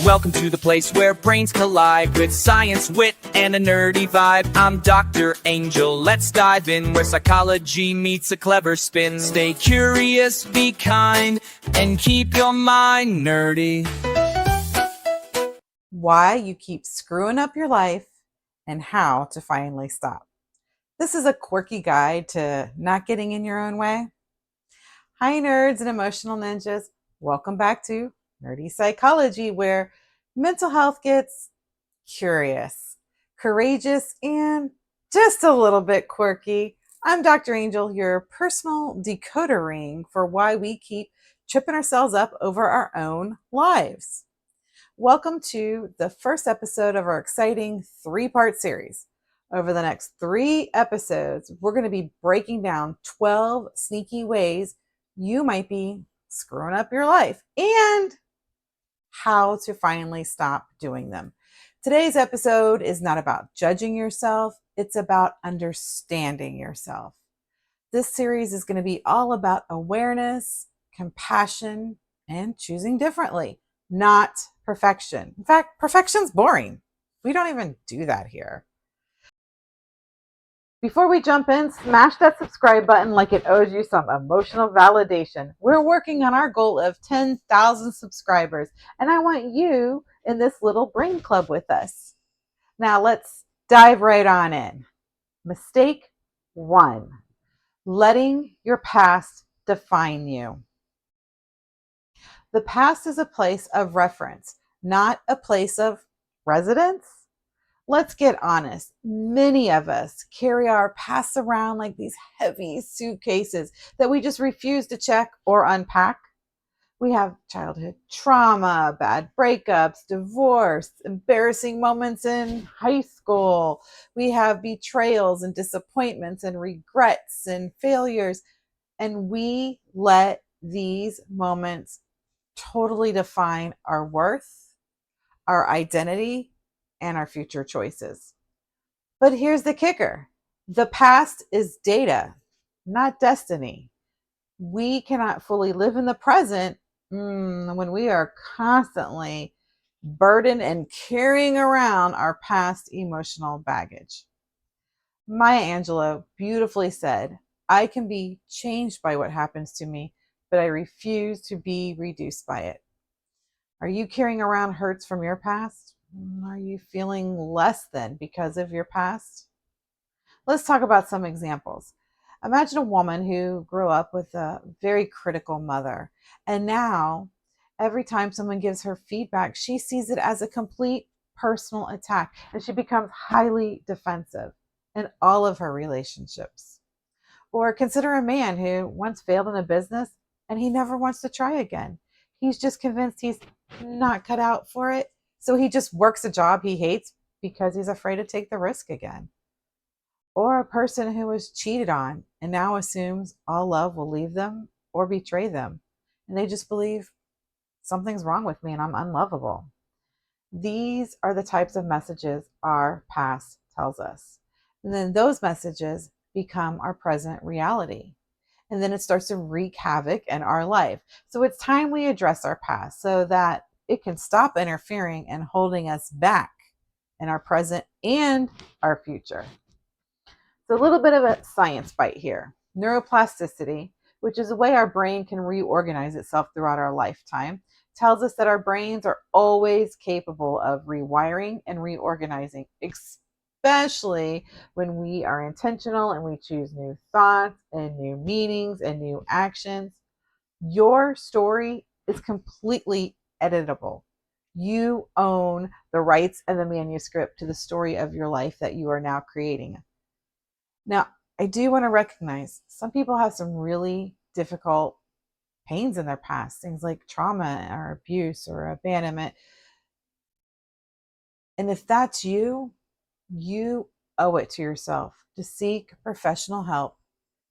Welcome to the place where brains collide with science, wit, and a nerdy vibe. I'm Dr. Angel. Let's dive in where psychology meets a clever spin. Stay curious, be kind, and keep your mind nerdy. Why you keep screwing up your life and how to finally stop. This is a quirky guide to not getting in your own way. Hi, nerds and emotional ninjas. Welcome back to Nerdy Psychology, where mental health gets curious, courageous, and just a little bit quirky. I'm Dr. Angel, your personal decoder ring for why we keep tripping ourselves up over our own lives. Welcome to the first episode of our exciting 3-part series. Over the next 3 episodes, we're going to be breaking down 12 sneaky ways you might be screwing up your life and how to finally stop doing them. Today's episode is not about judging yourself, it's about understanding yourself. This series is going to be all about awareness, compassion, and choosing differently, not perfection. In fact, perfection's boring. We don't even do that here. Before we jump in, smash that subscribe button like it owes you some emotional validation. We're working on our goal of 10,000 subscribers, and I want you in this little brain club with us. Now let's dive right on in. Mistake 1, letting your past define you. The past is a place of reference, not a place of residence. Let's get honest. Many of us carry our past around like these heavy suitcases that we just refuse to check or unpack. We have childhood trauma, bad breakups, divorce, embarrassing moments in high school. We have betrayals and disappointments and regrets and failures. And we let these moments totally define our worth, our identity, and our future choices. But here's the kicker. The past is data, not destiny. We cannot fully live in the present when we are constantly burdened and carrying around our past emotional baggage. Maya Angelou beautifully said, "I can be changed by what happens to me, but I refuse to be reduced by it." Are you carrying around hurts from your past? Are you feeling less than because of your past? Let's talk about some examples. Imagine a woman who grew up with a very critical mother, and now every time someone gives her feedback, she sees it as a complete personal attack, and she becomes highly defensive in all of her relationships. Or consider a man who once failed in a business and he never wants to try again. He's just convinced he's not cut out for it. So he just works a job he hates because he's afraid to take the risk again. Or a person who was cheated on and now assumes all love will leave them or betray them. And they just believe something's wrong with me and I'm unlovable. These are the types of messages our past tells us. And then those messages become our present reality. And then it starts to wreak havoc in our life. So it's time we address our past so that it can stop interfering and holding us back in our present and our future. So a little bit of a science bite here. Neuroplasticity, which is a way our brain can reorganize itself throughout our lifetime, tells us that our brains are always capable of rewiring and reorganizing, especially when we are intentional and we choose new thoughts and new meanings and new actions. Your story is completely editable. You own the rights and the manuscript to the story of your life that you are now creating. Now, I do want to recognize some people have some really difficult pains in their past, things like trauma or abuse or abandonment. And if that's you, you owe it to yourself to seek professional help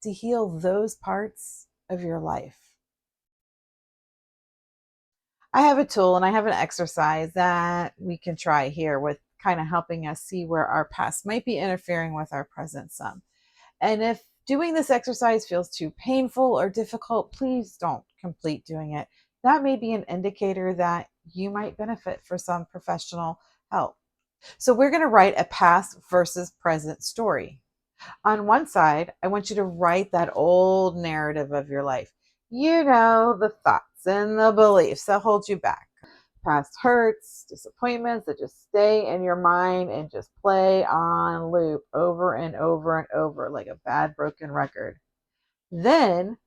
to heal those parts of your life. I have a tool and I have an exercise that we can try here with kind of helping us see where our past might be interfering with our present some. And if doing this exercise feels too painful or difficult, please don't complete doing it. That may be an indicator that you might benefit for some professional help. So we're going to write a past versus present story. On one side, I want you to write that old narrative of your life. You know, the thoughts and the beliefs that hold you back. Past hurts, disappointments that just stay in your mind and just play on loop over and over and over like a bad broken record. Then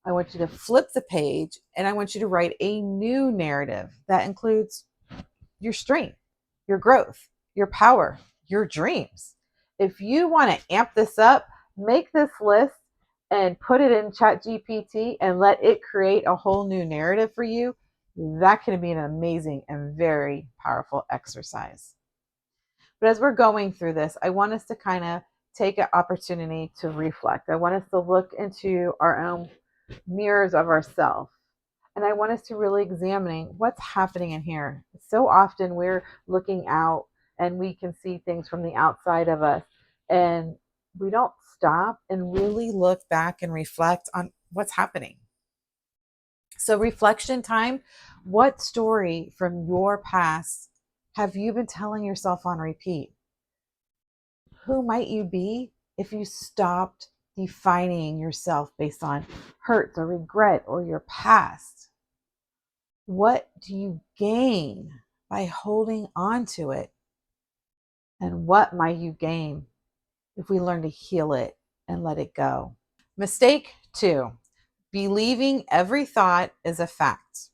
I want you to flip the page and I want you to write a new narrative that includes your strength, your growth, your power, your dreams. If you want to amp this up, make this list and put it in ChatGPT and let it create a whole new narrative for you. That can be an amazing and very powerful exercise. But as we're going through this, I want us to kind of take an opportunity to reflect. I want us to look into our own mirrors of ourselves. And I want us to really examining what's happening in here. So often we're looking out and we can see things from the outside of us, and we don't stop and really look back and reflect on what's happening. So, reflection time. What story from your past have you been telling yourself on repeat? Who might you be if you stopped defining yourself based on hurts or regret or your past? What do you gain by holding on to it? And what might you gain if we learn to heal it and let it go? Mistake 2, believing every thought is a fact.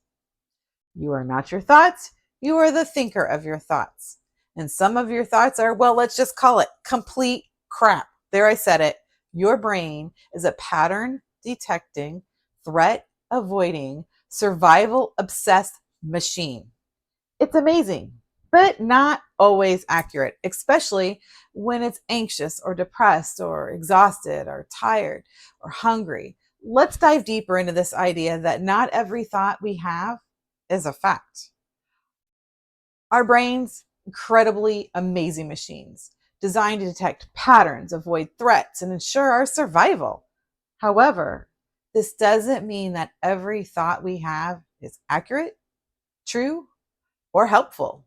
You are not your thoughts. You are the thinker of your thoughts. And some of your thoughts are, well, let's just call it complete crap. There, I said it. Your brain is a pattern detecting, threat avoiding, survival obsessed machine. It's amazing, but not always accurate, especially when it's anxious or depressed or exhausted or tired or hungry. Let's dive deeper into this idea that not every thought we have is a fact. Our brains, incredibly amazing machines designed to detect patterns, avoid threats, and ensure our survival. However, this doesn't mean that every thought we have is accurate, true, or helpful,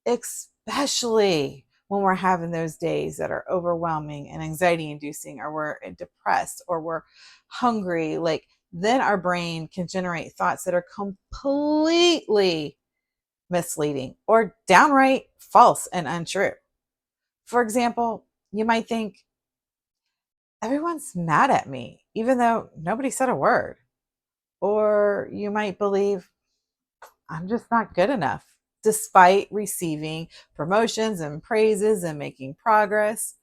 especially when we're having those days that are overwhelming and anxiety inducing, or we're depressed, or we're hungry. Like, then our brain can generate thoughts that are completely misleading or downright false and untrue. For example, you might think, everyone's mad at me, even though nobody said a word. Or you might believe, I'm just not good enough, despite receiving promotions and praises and making progress.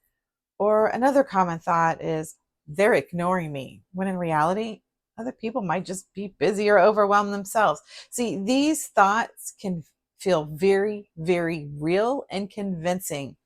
Or another common thought is, they're ignoring me, when in reality, other people might just be busy or overwhelmed themselves. See, these thoughts can feel very, very real and convincing.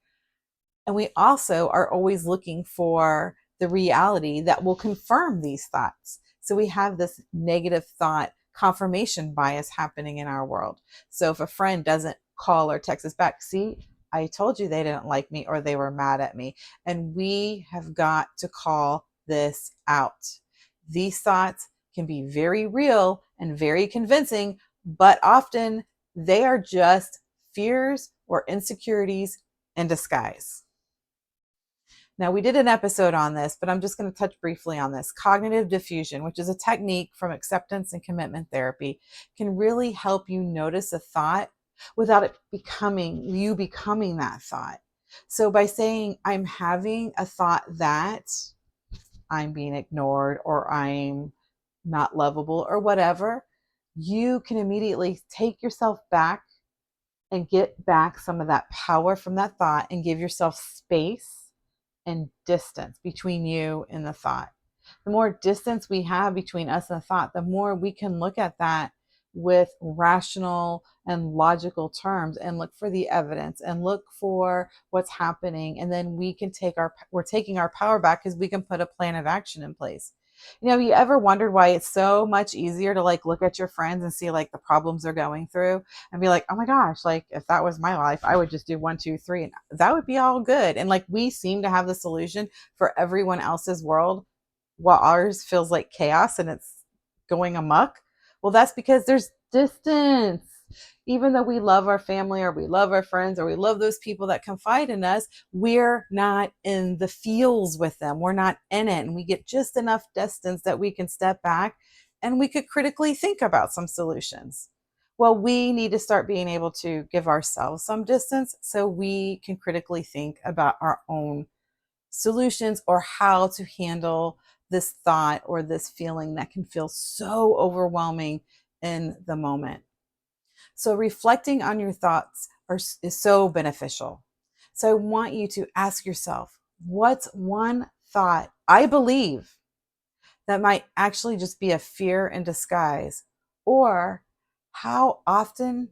And we also are always looking for the reality that will confirm these thoughts. So we have this negative thought confirmation bias happening in our world. So if a friend doesn't call or text us back, see, I told you they didn't like me or they were mad at me. And we have got to call this out. These thoughts can be very real and very convincing, but often they are just fears or insecurities in disguise. Now, we did an episode on this, but I'm just going to touch briefly on this. Cognitive diffusion, which is a technique from acceptance and commitment therapy, can really help you notice a thought without it becoming that thought. So by saying, I'm having a thought that I'm being ignored or I'm not lovable or whatever, you can immediately take yourself back and get back some of that power from that thought and give yourself space and distance between you and the thought. The more distance we have between us and the thought, the more we can look at that with rational and logical terms and look for the evidence and look for what's happening. And then we're taking our power back because we can put a plan of action in place. You know, you ever wondered why it's so much easier to like look at your friends and see like the problems they're going through and be like, oh my gosh, like if that was my life, I would just do 1, 2, 3, and that would be all good. And like we seem to have the solution for everyone else's world while ours feels like chaos and it's going amok. Well, that's because there's distance. Even though we love our family or we love our friends or we love those people that confide in us, we're not in the feels with them. We're not in it. And we get just enough distance that we can step back and we could critically think about some solutions. Well, we need to start being able to give ourselves some distance so we can critically think about our own solutions or how to handle this thought or this feeling that can feel so overwhelming in the moment. So, reflecting on your thoughts is so beneficial. So, I want you to ask yourself, what's one thought I believe that might actually just be a fear in disguise? Or how often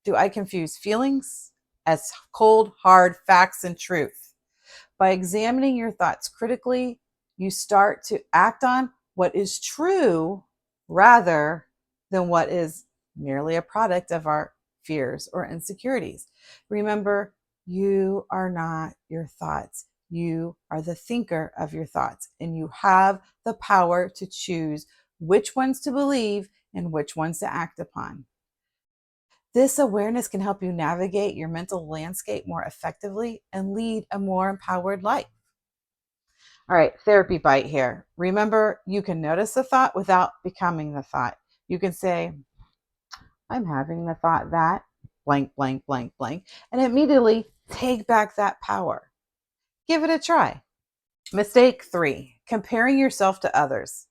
do I confuse feelings as cold, hard facts and truth? By examining your thoughts critically, you start to act on what is true rather than what is merely a product of our fears or insecurities. Remember, you are not your thoughts. You are the thinker of your thoughts, and you have the power to choose which ones to believe and which ones to act upon. This awareness can help you navigate your mental landscape more effectively and lead a more empowered life. All right, therapy bite here. Remember, you can notice the thought without becoming the thought. You can say, I'm having the thought that blank, blank, blank, blank, and immediately take back that power. Give it a try. Mistake 3, comparing yourself to others.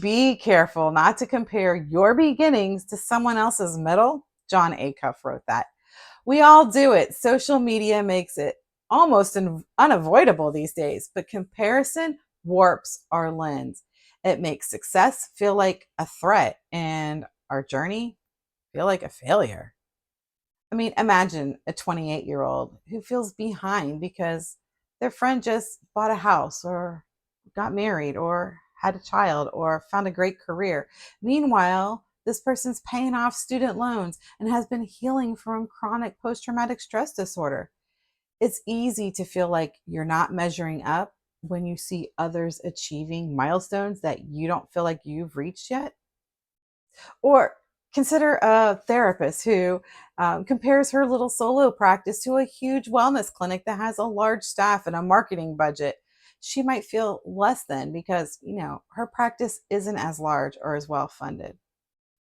Be careful not to compare your beginnings to someone else's middle. John Acuff wrote that. We all do it. Social media makes it almost unavoidable these days, but comparison warps our lens. It makes success feel like a threat and our journey feel like a failure. I mean, imagine a 28-year-old who feels behind because their friend just bought a house or got married or had a child or found a great career. Meanwhile, this person's paying off student loans and has been healing from chronic post traumatic stress disorder. It's easy to feel like you're not measuring up when you see others achieving milestones that you don't feel like you've reached yet. Or consider a therapist who compares her little solo practice to a huge wellness clinic that has a large staff and a marketing budget. She might feel less than because, her practice isn't as large or as well funded.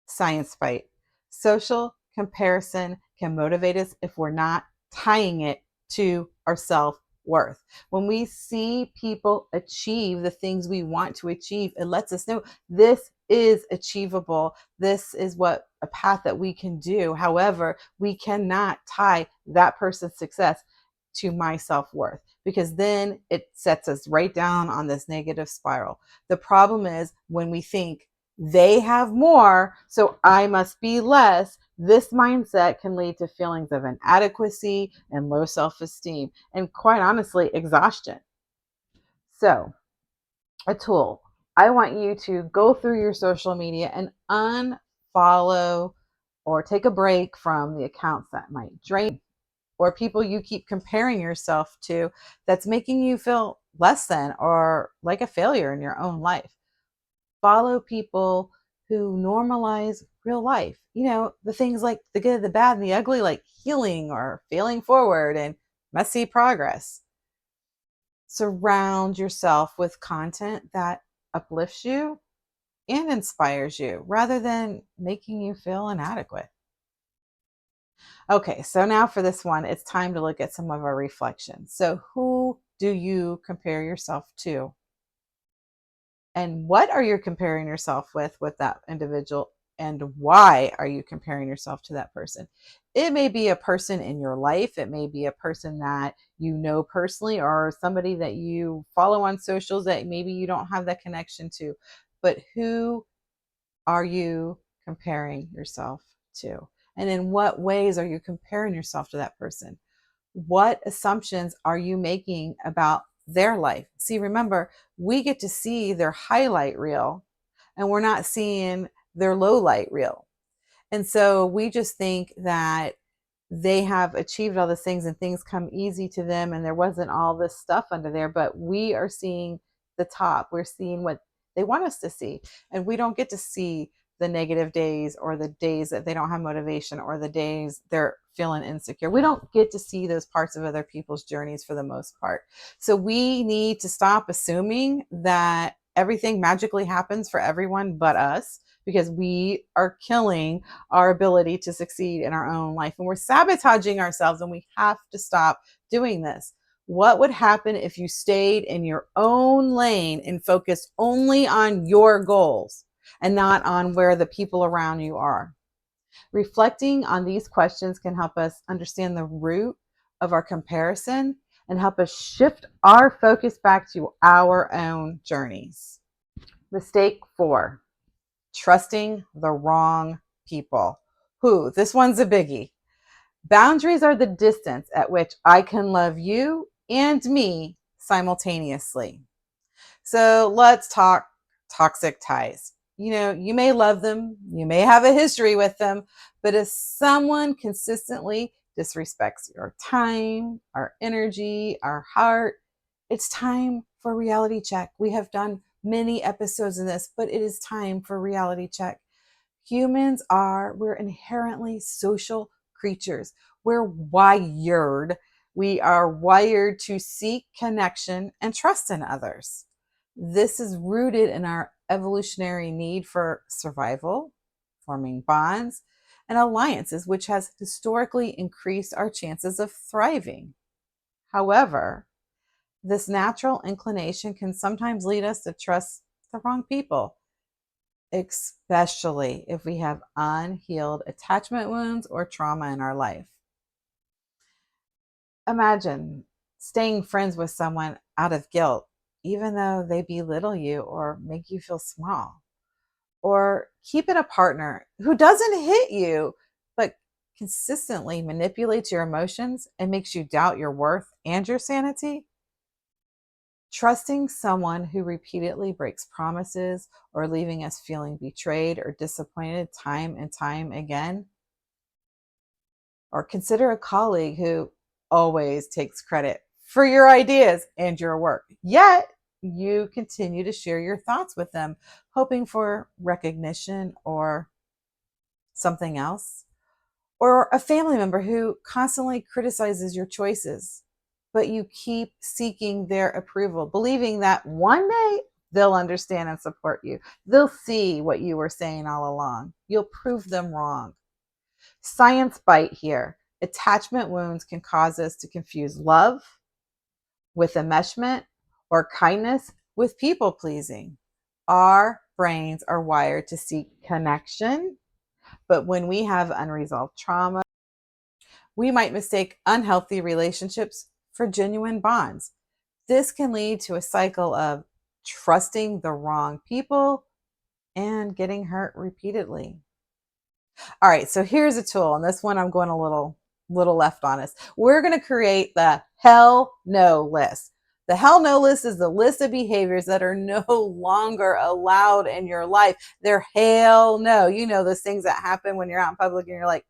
Science bite. Social comparison can motivate us if we're not tying it to our self worth. When we see people achieve the things we want to achieve, it lets us know this is achievable. This is what a path that we can do. However, we cannot tie that person's success to my self worth because then it sets us right down on this negative spiral. The problem is when we think they have more, so I must be less. This mindset can lead to feelings of inadequacy and low self-esteem, and quite honestly, exhaustion. So, a tool. I want you to go through your social media and unfollow or take a break from the accounts that might drain or people you keep comparing yourself to that's making you feel less than or like a failure in your own life. Follow people who normalize real life. The things like the good, the bad, and the ugly, like healing or failing forward and messy progress. Surround yourself with content that uplifts you and inspires you rather than making you feel inadequate. Okay, so now for this one, it's time to look at some of our reflections. So, who do you compare yourself to? And what are you comparing yourself with that individual? And why are you comparing yourself to that person? It may be a person in your life. It may be a person that you know personally or somebody that you follow on socials that maybe you don't have that connection to. But who are you comparing yourself to? And in what ways are you comparing yourself to that person? What assumptions are you making about their life? See, remember, we get to see their highlight reel and we're not seeing their low light reel. And so we just think that they have achieved all these things and things come easy to them and there wasn't all this stuff under there, but we are seeing the top. We're seeing what they want us to see. And we don't get to see the negative days or the days that they don't have motivation or the days they're feeling insecure. We don't get to see those parts of other people's journeys for the most part. So we need to stop assuming that everything magically happens for everyone but us, because we are killing our ability to succeed in our own life and we're sabotaging ourselves, and we have to stop doing this. What would happen if you stayed in your own lane and focused only on your goals and not on where the people around you are? Reflecting on these questions can help us understand the root of our comparison and help us shift our focus back to our own journeys. Mistake 4, trusting the wrong people. This one's a biggie. Boundaries are the distance at which I can love you and me simultaneously. So let's talk toxic ties. You may love them, you may have a history with them, but if someone consistently disrespects your time, our energy, our heart, it's time for reality check. We have done many episodes in this, but it is time for reality check. We're inherently social creatures. We are wired to seek connection and trust in others. This is rooted in our evolutionary need for survival, forming bonds, and alliances, which has historically increased our chances of thriving. However, this natural inclination can sometimes lead us to trust the wrong people, especially if we have unhealed attachment wounds or trauma in our life. Imagine staying friends with someone out of guilt, even though they belittle you or make you feel small. Or keeping a partner who doesn't hit you, but consistently manipulates your emotions and makes you doubt your worth and your sanity. Trusting someone who repeatedly breaks promises or leaving us feeling betrayed or disappointed time and time again. Or consider a colleague who always takes credit for your ideas and your work, yet you continue to share your thoughts with them, hoping for recognition or something else. Or a family member who constantly criticizes your choices, but you keep seeking their approval, believing that one day they'll understand and support you. They'll see what you were saying all along. You'll prove them wrong. Science bite here. Attachment wounds can cause us to confuse love with enmeshment or kindness with people pleasing. Our brains are wired to seek connection, but when we have unresolved trauma, we might mistake unhealthy relationships for genuine bonds. This can lead to a cycle of trusting the wrong people and getting hurt repeatedly. All right, so here's a tool, and this one I'm going a little left honest. We're going to create the hell no list. The hell no list is the list of behaviors that are no longer allowed in your life. They're hell no. Those things that happen when you're out in public and you're like,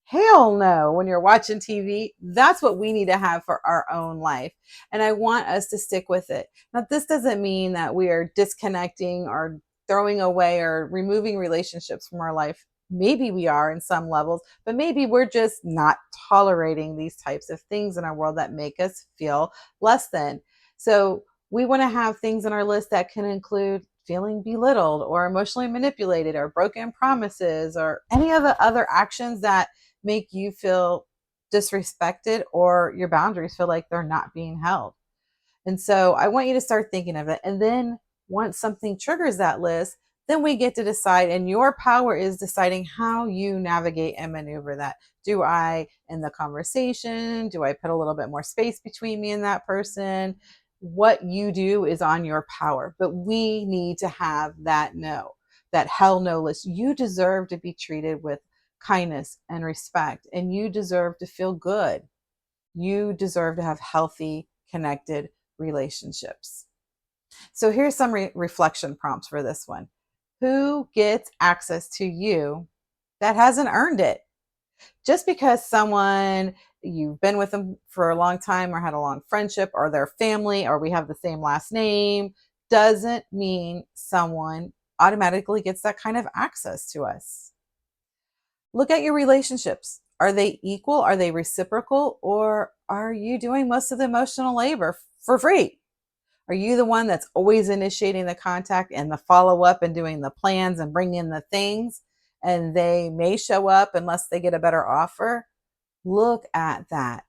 hell no, when you're watching TV. That's what we need to have for our own life. And I want us to stick with it. Now, this doesn't mean that we are disconnecting or throwing away or removing relationships from our life. Maybe we are in some levels, but maybe we're just not tolerating these types of things in our world that make us feel less than. So we want to have things on our list that can include feeling belittled or emotionally manipulated or broken promises or any of the other actions that make you feel disrespected or your boundaries feel like they're not being held. And so I want you to start thinking of it. And then once something triggers that list, then we get to decide, and your power is deciding how you navigate and maneuver that. Do I end the conversation? Do I put a little bit more space between me and that person? What you do is on your power, but we need to have that hell no list. You deserve to be treated with kindness and respect, and you deserve to feel good. You deserve to have healthy, connected relationships. So here's some reflection prompts for this one. Who gets access to you that hasn't earned it? Just because someone, you've been with them for a long time or had a long friendship, or their family, or we have the same last name, doesn't mean someone automatically gets that kind of access to us. Look at your relationships. Are they equal? Are they reciprocal? Or are you doing most of the emotional labor for free? Are you the one that's always initiating the contact and the follow up and doing the plans and bringing in the things? And they may show up unless they get a better offer. Look at that.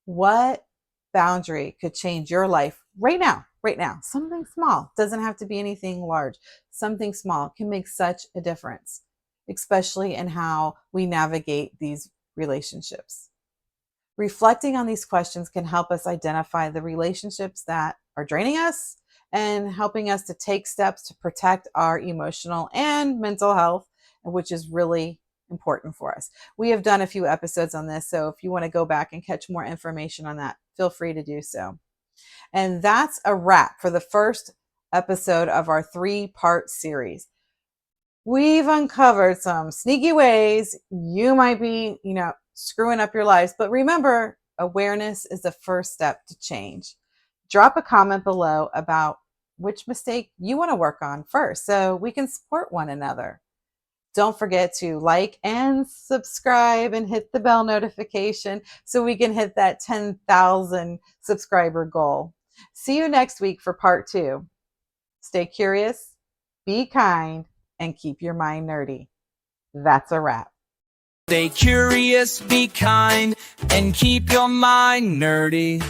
What boundary could change your life right now? Right now, something small, doesn't have to be anything large. Something small can make such a difference, especially in how we navigate these relationships. Reflecting on these questions can help us identify the relationships that are draining us and helping us to take steps to protect our emotional and mental health, which is really important for us. We have done a few episodes on this, so if you want to go back and catch more information on that, feel free to do so. And that's a wrap for the first episode of our 3-part series. We've uncovered some sneaky ways you might be, screwing up your lives. But remember, awareness is the first step to change. Drop a comment below about which mistake you want to work on first so we can support one another. Don't forget to like and subscribe and hit the bell notification so we can hit that 10,000 subscriber goal. See you next week for part 2. Stay curious, be kind, and keep your mind nerdy. That's a wrap. Stay curious, be kind, and keep your mind nerdy.